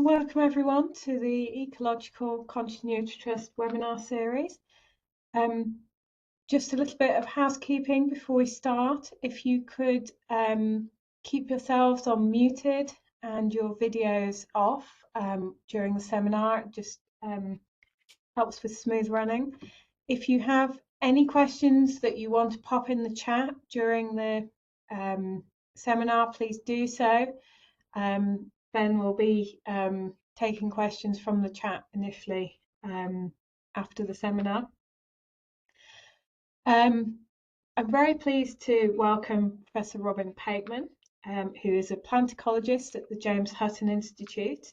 Welcome everyone to the Ecological Continuity Trust webinar series. Just a little bit of housekeeping before we start. If you could keep yourselves on muted and your videos off during the seminar, it just helps with smooth running. If you have any questions that you want to pop in the chat during the seminar, please do so. Ben will be taking questions from the chat initially after the seminar. I'm very pleased to welcome Professor Robin Pakeman, who is a plant ecologist at the James Hutton Institute.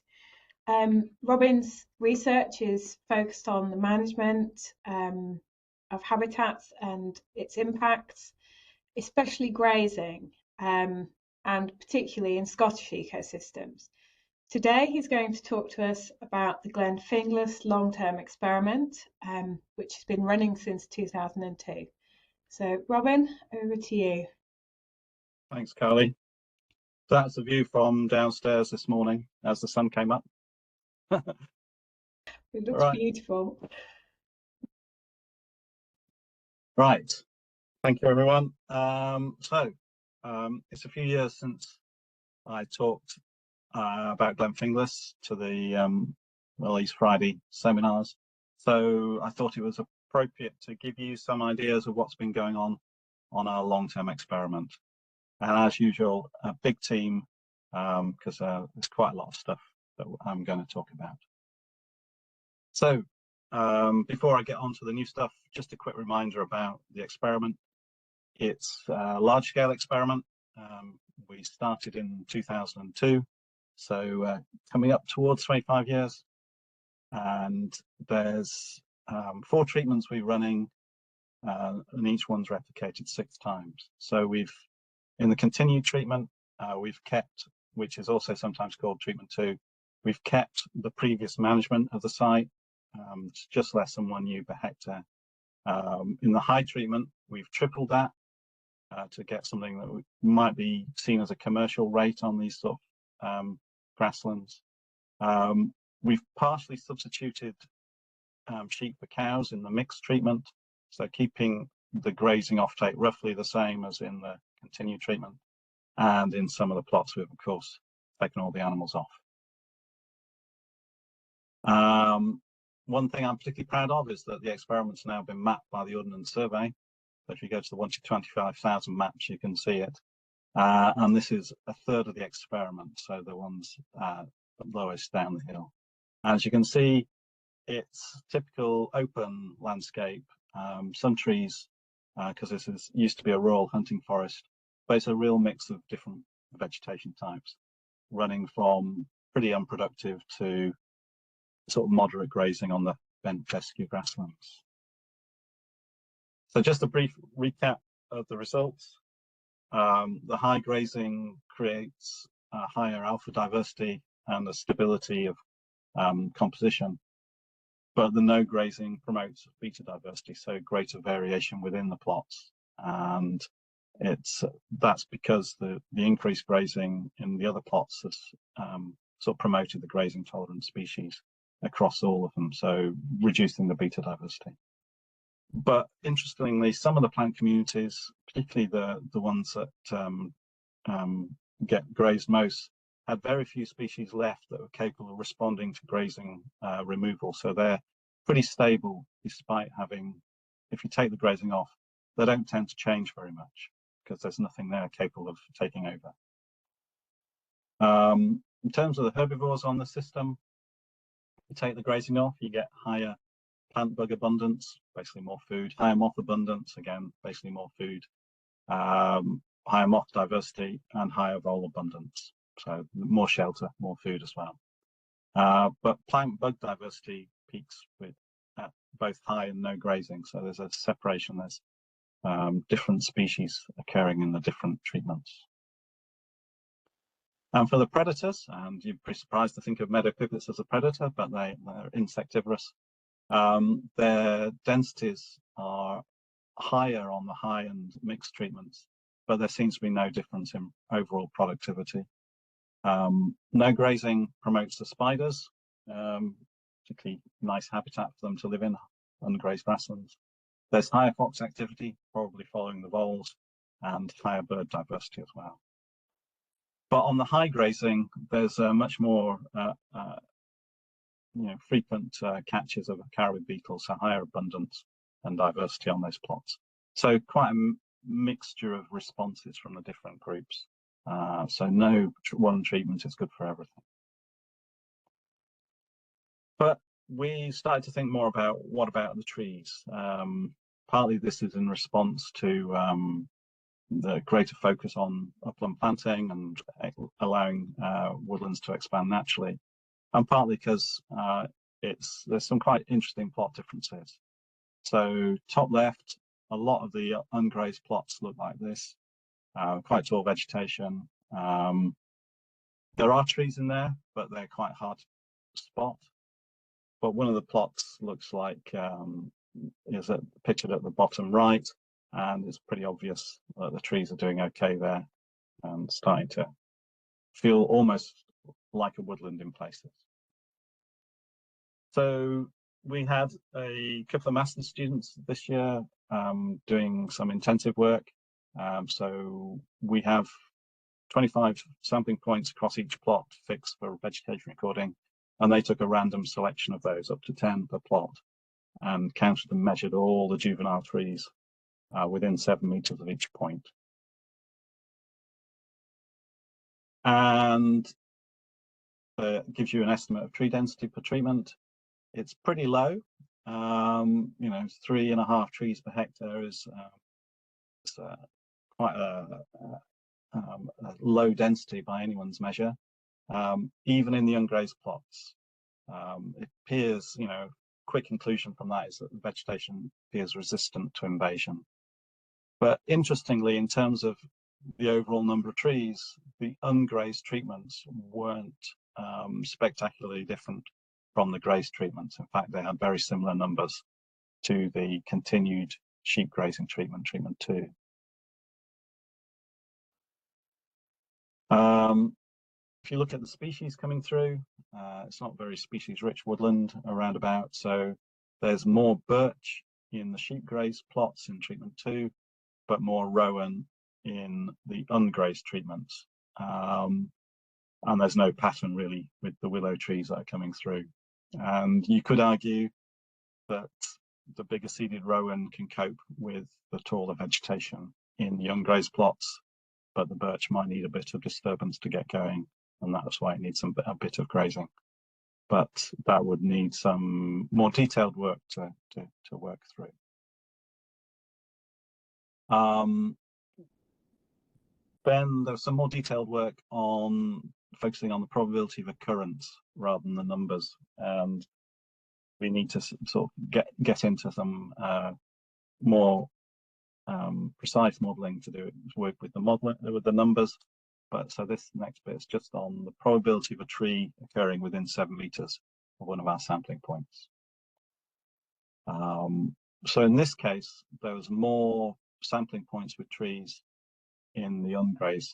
Robin's research is focused on the management of habitats and its impacts, especially grazing, and particularly in Scottish ecosystems. Today he's going to talk to us about the Glen Finglas long-term experiment, which has been running since 2002. So Robin, over to you. Thanks, Carly. That's a view from downstairs this morning as the sun came up. It looks beautiful. Right, thank you everyone. It's a few years since I talked about Glen Finglas to the East Friday seminars. So I thought it was appropriate to give you some ideas of what's been going on our long-term experiment. And as usual, a big team, because there's quite a lot of stuff that I'm going to talk about. So before I get on to the new stuff, just a quick reminder about the experiment. It's a large-scale experiment. We started in 2002, so coming up towards 25 years. And there's 4 treatments we're running, and each one's replicated 6 times. So we've, in the continued treatment, we've kept, which is also sometimes called treatment 2, we've kept the previous management of the site. It's just less than 1 ewe per hectare. In the high treatment, we've tripled that to get something that might be seen as a commercial rate on these sort of grasslands. We've partially substituted sheep for cows in the mixed treatment, so keeping the grazing offtake roughly the same as in the continued treatment. And in some of the plots, we've of course taken all the animals off. One thing I'm particularly proud of is that the experiment's now been mapped by the Ordnance Survey. So if you go to the 1 to 25,000 maps, you can see it. And this is a third of the experiment, so the ones lowest down the hill. As you can see, it's typical open landscape, some trees, because this used to be a rural hunting forest, but it's a real mix of different vegetation types, running from pretty unproductive to sort of moderate grazing on the bent fescue grasslands. So just a brief recap of the results. The high grazing creates a higher alpha diversity and a stability of composition, but the no grazing promotes beta diversity, so greater variation within the plots. And that's because the increased grazing in the other plots has sort of promoted the grazing tolerant species across all of them, so reducing the beta diversity. But interestingly, some of the plant communities, particularly the ones that get grazed most, had very few species left that were capable of responding to grazing removal. So they're pretty stable despite having, if you take the grazing off, they don't tend to change very much because there's nothing there capable of taking over. In terms of the herbivores on the system, you take the grazing off, you get higher plant bug abundance, basically more food, higher moth abundance, again, basically more food, higher moth diversity, and higher vole abundance. So more shelter, more food as well. But plant bug diversity peaks at both high and no grazing. So there's a separation, there's different species occurring in the different treatments. And for the predators, and you'd be surprised to think of meadow pipits as a predator, but they're insectivorous. Their densities are higher on the high and mixed treatments, but there seems to be no difference in overall productivity. No grazing promotes the spiders, particularly nice habitat for them to live in, ungrazed grasslands. There's higher fox activity, probably following the voles, and higher bird diversity as well. But on the high grazing, there's much more frequent catches of caribou beetles, so higher abundance and diversity on those plots. So quite a mixture of responses from the different groups. So no one treatment is good for everything. But we started to think more about what about the trees. Partly this is in response to the greater focus on upland planting and allowing woodlands to expand naturally, and partly because there's some quite interesting plot differences. So top left, a lot of the ungrazed plots look like this, quite tall vegetation. There are trees in there, but they're quite hard to spot. But one of the plots looks like is pictured at the bottom right, and it's pretty obvious that the trees are doing okay there and starting to feel almost like a woodland in places. So we had a couple of master's students this year doing some intensive work. So we have 25 sampling points across each plot fixed for vegetation recording, and they took a random selection of those, up to 10 per plot, and counted and measured all the juvenile trees within 7 meters of each point. And it gives you an estimate of tree density per treatment. It's pretty low. 3.5 trees per hectare is quite a low density by anyone's measure. Even in the ungrazed plots, it appears, quick conclusion from that is that the vegetation appears resistant to invasion. But interestingly, in terms of the overall number of trees, the ungrazed treatments weren't spectacularly different from the grazed treatments. In fact, they had very similar numbers to the continued sheep grazing treatment 2. If you look at the species coming through, it's not very species-rich woodland around about, so there's more birch in the sheep grazed plots in treatment 2, but more rowan in the ungrazed treatments. And there's no pattern really with the willow trees that are coming through. And you could argue that the bigger seeded rowan can cope with the taller vegetation in the ungrazed plots, but the birch might need a bit of disturbance to get going, and that's why it needs a bit of grazing. But that would need some more detailed work to work through. Then there's some more detailed work on focusing on the probability of occurrence rather than the numbers, and we need to sort of get into some more precise modelling to work with the numbers. But so this next bit is just on the probability of a tree occurring within 7 meters of one of our sampling points. So in this case, there was more sampling points with trees in the ungrazed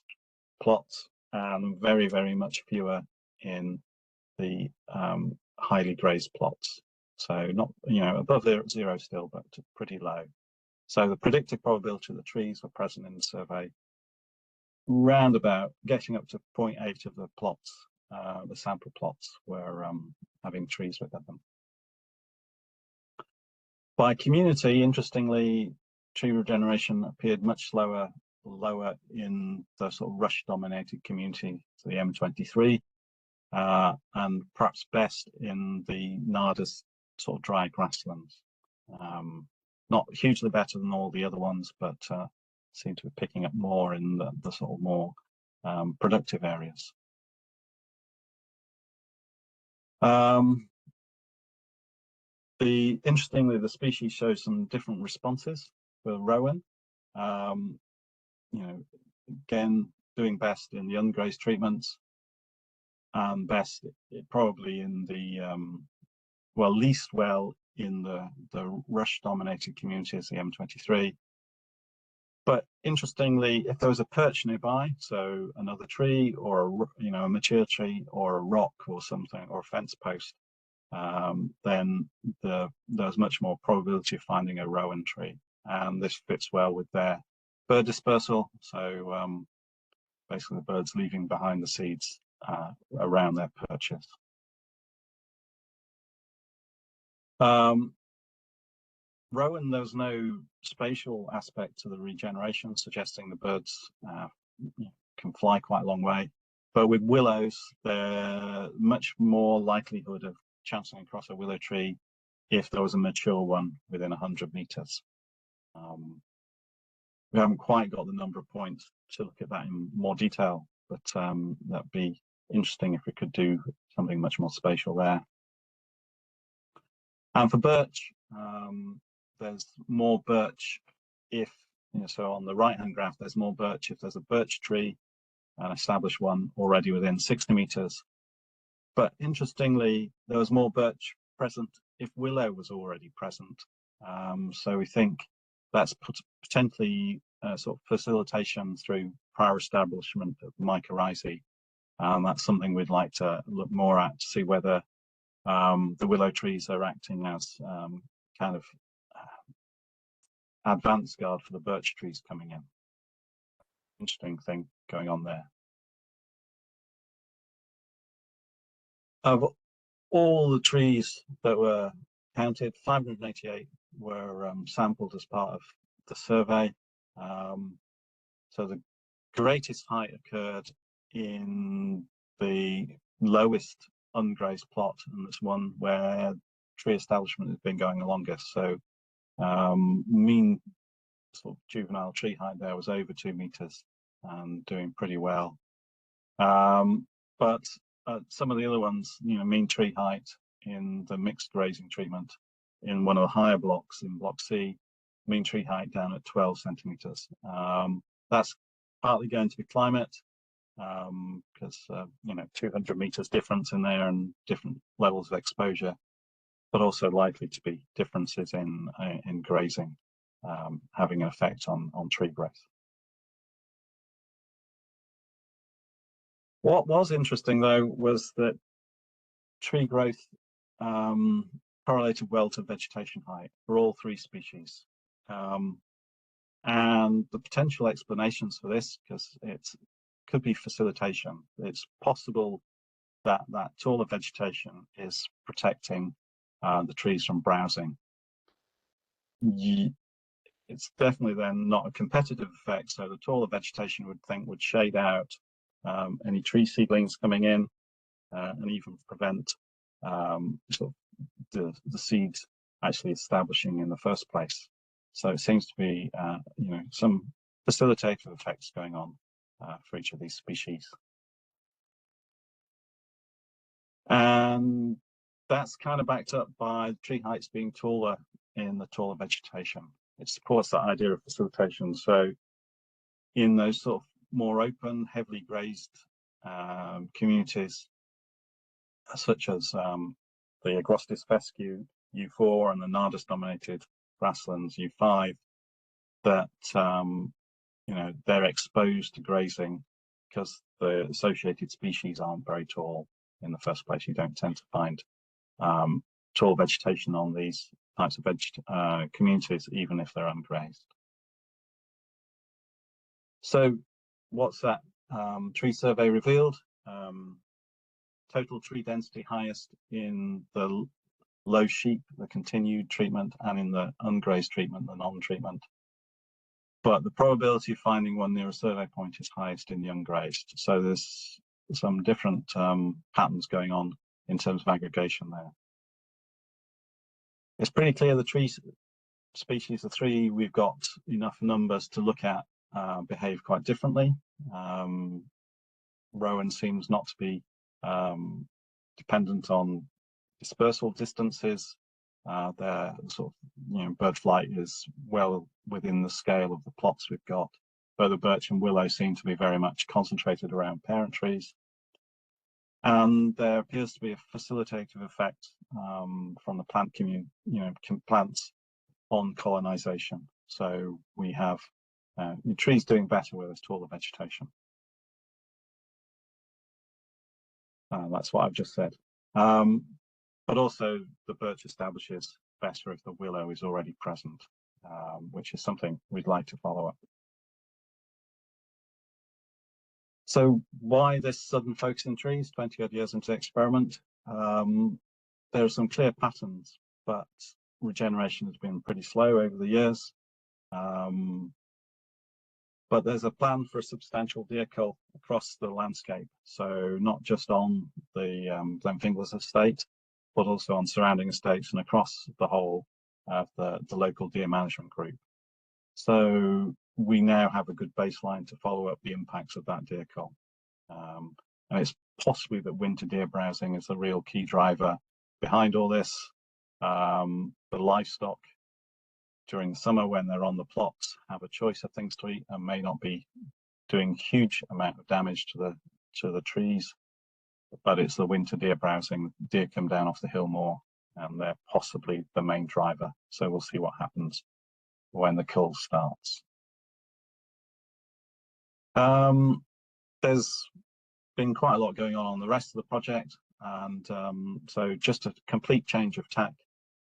plots and very, very much fewer in the highly grazed plots. So not, above zero still, but pretty low. So the predicted probability of the trees were present in the survey round about getting up to 0.8 of the plots, the sample plots were having trees within them. By community, interestingly, tree regeneration appeared much lower in the sort of rush-dominated community, so the M23, and perhaps best in the Narda's sort of dry grasslands. Not hugely better than all the other ones, but seem to be picking up more in the sort of more productive areas. Interestingly, the species shows some different responses for rowan. Again, doing best in the ungrazed treatments, and best probably in the least well in the rush-dominated communities, the M23. But interestingly, if there was a perch nearby, so another tree or a mature tree or a rock or something or a fence post, then there's much more probability of finding a rowan tree, and this fits well with their bird dispersal. So basically, the birds leaving behind the seeds around their perches. Rowan, there's no spatial aspect to the regeneration, suggesting the birds can fly quite a long way. But with willows, there's much more likelihood of chancing across a willow tree if there was a mature one within 100 meters. We haven't quite got the number of points to look at that in more detail, but that'd be interesting if we could do something much more spatial there. And for birch, there's more birch if, so on the right-hand graph, there's more birch if there's a birch tree, an established one already within 60 meters. But interestingly, there was more birch present if willow was already present. So we think that's potentially sort of facilitation through prior establishment of mycorrhizae. That's something we'd like to look more at to see whether the willow trees are acting as kind of advance guard for the birch trees coming in. Interesting thing going on there. Of all the trees that were counted, 588 were sampled as part of the survey. So the greatest height occurred in the lowest ungrazed plot, and it's one where tree establishment has been going the longest. So mean sort of juvenile tree height there was over 2 meters and doing pretty well. But some of the other ones, mean tree height in the mixed grazing treatment in one of the higher blocks in block C, mean tree height down at 12 centimeters. That's partly going to be climate, because 200 meters difference in there and different levels of exposure, but also likely to be differences in grazing having an effect on tree growth. What was interesting, though, was that tree growth correlated well to vegetation height for all three species. And the potential explanations for this, because it could be facilitation. It's possible that taller vegetation is protecting the trees from browsing. It's definitely then not a competitive effect, so the taller vegetation would shade out any tree seedlings coming in and even prevent sort of the seeds actually establishing in the first place. So it seems to be some facilitative effects going on for each of these species. And that's kind of backed up by tree heights being taller in the taller vegetation. It supports that idea of facilitation. So in those sort of more open, heavily grazed communities, such as the Agrostis fescue U4 and the Nardus-dominated grasslands U5, that they're exposed to grazing because the associated species aren't very tall in the first place. You don't tend to find tall vegetation on these types of communities, even if they're ungrazed. So what's that tree survey revealed? Total tree density highest in the low sheep, the continued treatment, and in the ungrazed treatment, the non-treatment. But the probability of finding one near a survey point is highest in the ungrazed. So there's some different patterns going on in terms of aggregation there. It's pretty clear the tree species, the three we've got enough numbers to look at, behave quite differently. Rowan seems not to be dependent on dispersal distances. Their sort of bird flight is well within the scale of the plots we've got. Both the birch and willow seem to be very much concentrated around parent trees. And there appears to be a facilitative effect from the plant community, plants on colonization. So we have Your tree's doing better with this taller vegetation. That's what I've just said. But also the birch establishes better if the willow is already present, which is something we'd like to follow up. So why this sudden focus in trees 20 odd years into the experiment? There are some clear patterns, but regeneration has been pretty slow over the years. But there's a plan for a substantial deer cull across the landscape. So not just on the Glen Finglas estate, but also on surrounding estates and across the whole of the local deer management group. So we now have a good baseline to follow up the impacts of that deer cull. And it's possibly that winter deer browsing is the real key driver behind all this. The livestock during the summer when they're on the plots have a choice of things to eat and may not be doing huge amount of damage to the trees, but it's the winter deer browsing. Deer come down off the hill more and they're possibly the main driver. So we'll see what happens when the cull starts. There's been quite a lot going on the rest of the project, and so just a complete change of tack.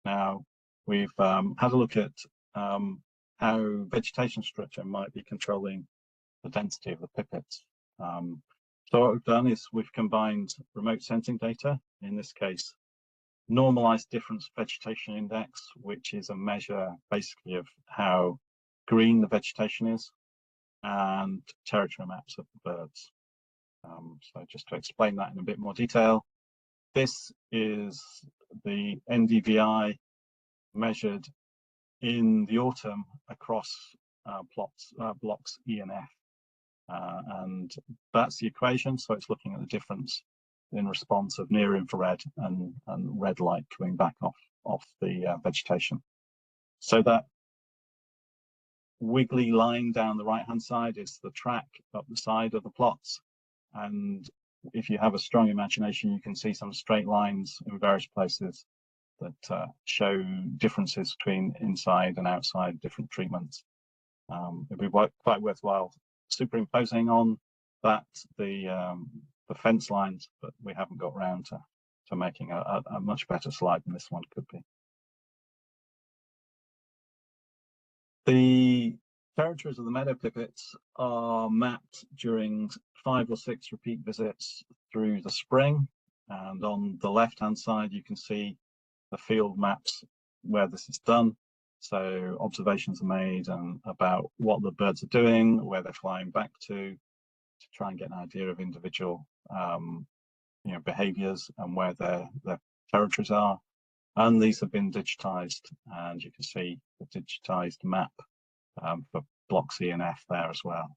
Now we've had a look at how vegetation structure might be controlling the density of the pipits. So what we've done is we've combined remote sensing data, in this case normalized difference vegetation index, which is a measure basically of how green the vegetation is, and territory maps of the birds. So just to explain that in a bit more detail, this is the NDVI measured in the autumn across blocks E and F, and that's the equation. So it's looking at the difference in response of near infrared and red light coming back off the vegetation. So that wiggly line down the right hand side is the track up the side of the plots, and if you have a strong imagination you can see some straight lines in various places that show differences between inside and outside different treatments. It'd be quite worthwhile superimposing on that the fence lines, but we haven't got around to making a much better slide than this one could be. The territories of the meadow pipits are mapped during 5 or 6 repeat visits through the spring, and on the left hand side you can see the field maps where this is done. So observations are made about what the birds are doing, where they're flying back to try and get an idea of individual behaviors and where their territories are. And these have been digitized, and you can see the digitized map for blocks E and F there as well.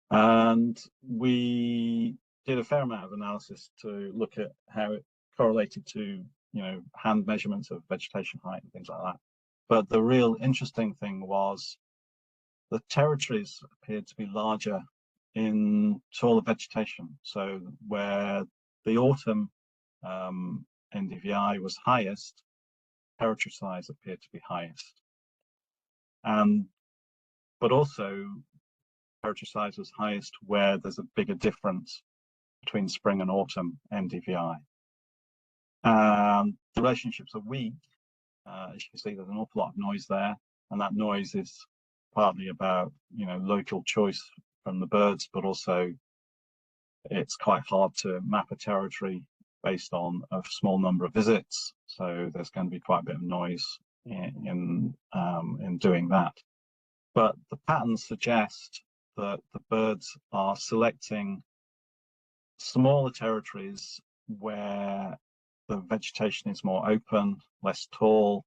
And we did a fair amount of analysis to look at how it correlated to hand measurements of vegetation height and things like that. But the real interesting thing was the territories appeared to be larger in taller vegetation. So where the autumn NDVI was highest, territory size appeared to be highest. But also territory size was highest where there's a bigger difference between spring and autumn NDVI. The relationships are weak. As you can see, there's an awful lot of noise there, and that noise is partly about local choice from the birds, but also it's quite hard to map a territory based on a small number of visits. So there's going to be quite a bit of noise in doing that. But the patterns suggest that the birds are selecting smaller territories where the vegetation is more open, less tall,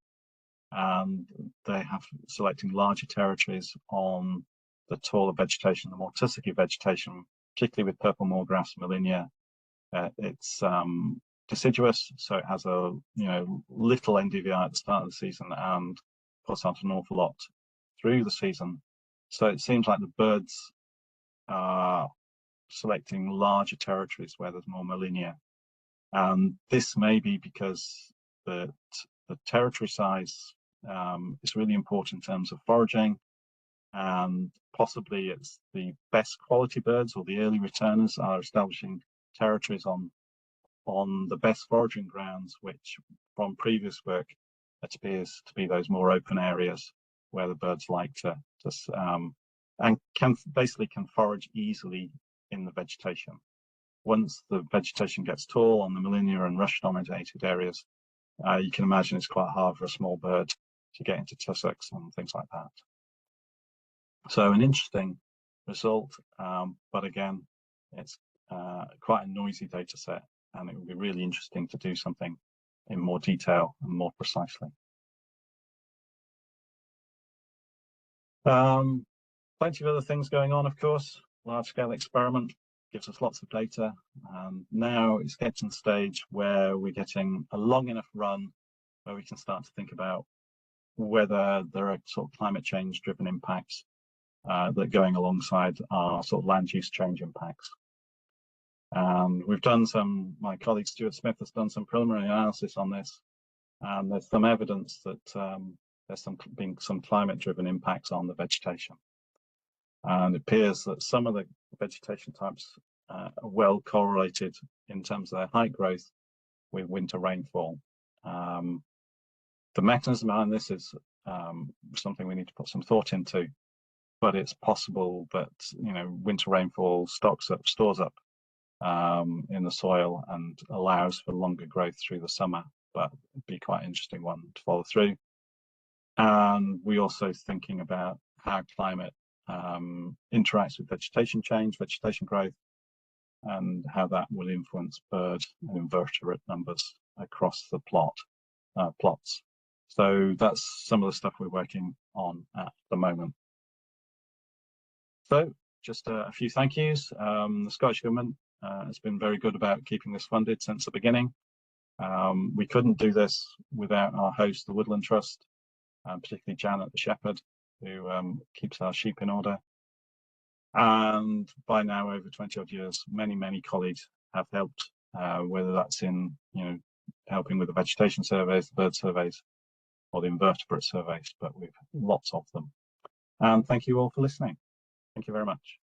and they have selecting larger territories on the taller vegetation, the more tussocky vegetation, particularly with purple moorgrass, Molinia. It's deciduous, so it has a little NDVI at the start of the season and puts out an awful lot through the season. So it seems like the birds are selecting larger territories where there's more Molinia. This may be because the territory size is really important in terms of foraging, and possibly it's the best quality birds or the early returners are establishing territories on the best foraging grounds, which from previous work it appears to be those more open areas where the birds like to and can forage easily in the vegetation. Once the vegetation gets tall on the Molinia and rush dominated areas, you can imagine it's quite hard for a small bird to get into tussocks and things like that. So an interesting result, but again, it's quite a noisy data set, and it would be really interesting to do something in more detail and more precisely. Plenty of other things going on, of course. Large-scale experiment gives us lots of data, and now it's getting to the stage where we're getting a long enough run where we can start to think about whether there are sort of climate change driven impacts that are going alongside our sort of land use change impacts. And we've done my colleague Stuart Smith has done some preliminary analysis on this, and there's some evidence that there's been some climate driven impacts on the vegetation. And it appears that some of the vegetation types are well correlated in terms of their height growth with winter rainfall. The mechanism behind this is something we need to put some thought into, but it's possible that winter rainfall stores up in the soil and allows for longer growth through the summer. But it'd be quite an interesting one to follow through. And we're also thinking about how climate interacts with vegetation change, vegetation growth, and how that will influence bird and invertebrate numbers across the plots. So that's some of the stuff we're working on at the moment. So just a few thank yous. The Scottish Government has been very good about keeping this funded since the beginning. We couldn't do this without our host, the Woodland Trust, particularly Janet the shepherd, who keeps our sheep in order. And by now, over 20 odd years, many colleagues have helped, whether that's in helping with the vegetation surveys, the bird surveys, or the invertebrate surveys, but we've lots of them. And thank you all for listening. Thank you very much.